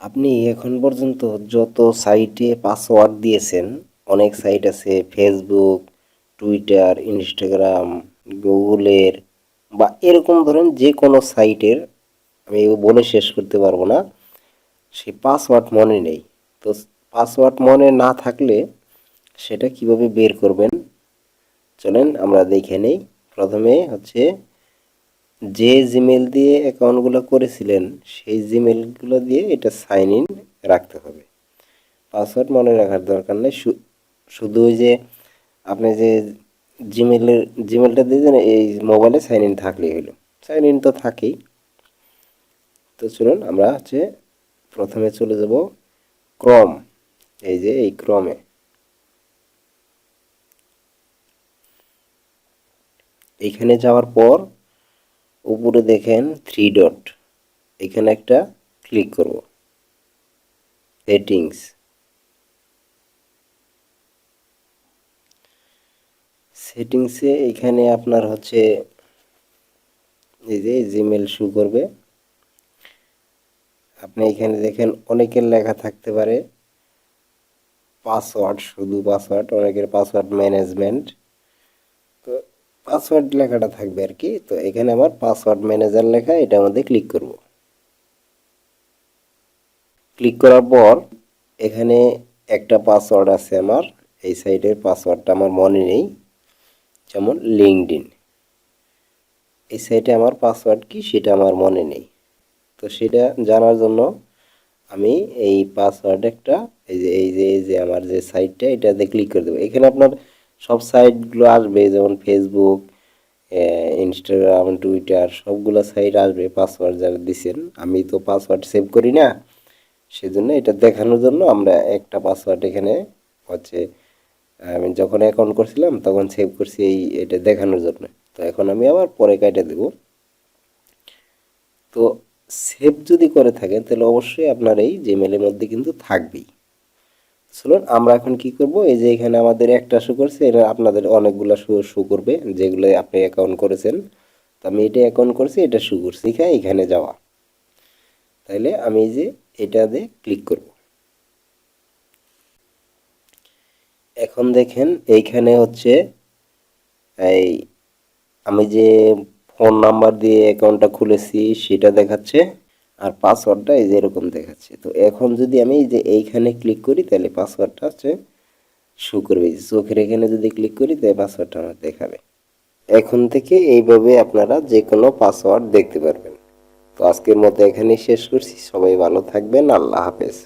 আপনি এখন পর্যন্ত যত সাইটে পাসওয়ার্ড দিয়েছেন, অনেক সাইট আছে ফেসবুক, টুইটার, ইনস্টাগ্রাম, গুগলের বা এরকম ধরেন যে কোনো সাইটের আমি বলে শেষ করতে পারবো না, সেই পাসওয়ার্ড মনে নেই। তো পাসওয়ার্ড মনে না থাকলে সেটা কিভাবে বের করবেন চলেন আমরা দেখে নেই। প্রথমে হচ্ছে যে জিমেল দিয়ে অ্যাকাউন্টগুলো করেছিলেন সেই জিমেলগুলো দিয়ে এটা সাইন ইন রাখতে হবে। পাসওয়ার্ড মনে রাখার দরকার নেই, শুধু ওই যে আপনি যে জিমেলটা দিয়েছেন এই মোবাইলে সাইন ইন থাকলেই হলো। সাইন ইন তো থাকেই। তো চলুন আমরা হচ্ছে প্রথমে চলে যাব ক্রম, এই যে এই ক্রমে। এখানে যাওয়ার পর উপরে দেখেন থ্রি ডট, এখানে একটা ক্লিক করব। সেটিংস, সেটিংসে এখানে আপনার হচ্ছে এই যে জিমেল শো করবে। আপনি এখানে দেখেন অনেকের লেখা থাকতে পারে পাসওয়ার্ড, শুধু পাসওয়ার্ড, অনেকের পাসওয়ার্ড ম্যানেজমেন্ট। তো পাসওয়ার্ড লেখাটা থাকবে আর কি। তো এখানে আমার পাসওয়ার্ড ম্যানেজার লেখা, এটার মধ্যে ক্লিক করব। ক্লিক করার পর এখানে একটা পাসওয়ার্ড আছে আমার, এই সাইটের পাসওয়ার্ডটা আমার মনে নেই, যেমন লিঙ্কডইন। এই সাইটে আমার পাসওয়ার্ড কি সেটা আমার মনে নেই। তো সেটা জানার জন্য আমি এই পাসওয়ার্ড একটা এই যে আমার যে সাইটটা এটাতে ক্লিক করে দেবো। এখানে আপনার সব সাইটগুলো আসবে, যেমন ফেসবুক, ইনস্টাগ্রাম, টুইটার, সবগুলো সাইট আসবে পাসওয়ার্ড যারা দিচ্ছেন। আমি তো পাসওয়ার্ড সেভ করি না, সেজন্য এটা দেখানোর জন্য আমরা একটা পাসওয়ার্ড এখানে হচ্ছে আমি যখন অ্যাকাউন্ট করছিলাম তখন সেভ করছি এটা দেখানোর জন্য। তো এখন আমি আবার পরে কাইটা দেব। তো সেভ যদি করে থাকেন তাহলে অবশ্যই আপনার এই জিমেলের মধ্যে কিন্তু থাকবেই। চলুন আমরা এখন কি করব, এই যে এখানে আমাদের একটা শো করছে, এটা আপনাদের অনেকগুলো শো করবে যেগুলো আপনি অ্যাকাউন্ট করেছেন। তো আমি এটা অ্যাকাউন্ট করছি, এটা শো করছি, এখানে যাওয়া। তাইলে আমি এই যে এটাতে ক্লিক করব। এখন দেখেন এইখানে হচ্ছে এই আমি যে ফোন নাম্বার দিয়ে অ্যাকাউন্টটা খুলেছি সেটা দেখাচ্ছে, আর পাসওয়ার্ডটা এই যে এরকম দেখাচ্ছে। তো এখন যদি আমি এই যে এইখানে ক্লিক করি তাহলে পাসওয়ার্ডটা হচ্ছে শো করবে। চোখের এখানে যদি ক্লিক করি তাহলে পাসওয়ার্ডটা আমার দেখাবে। এখন থেকে এইভাবে আপনারা যে কোনো পাসওয়ার্ড দেখতে পারবেন। তো আজকের মতো এখানেই শেষ করছি। সবাই ভালো থাকবেন। আল্লাহ হাফেজ।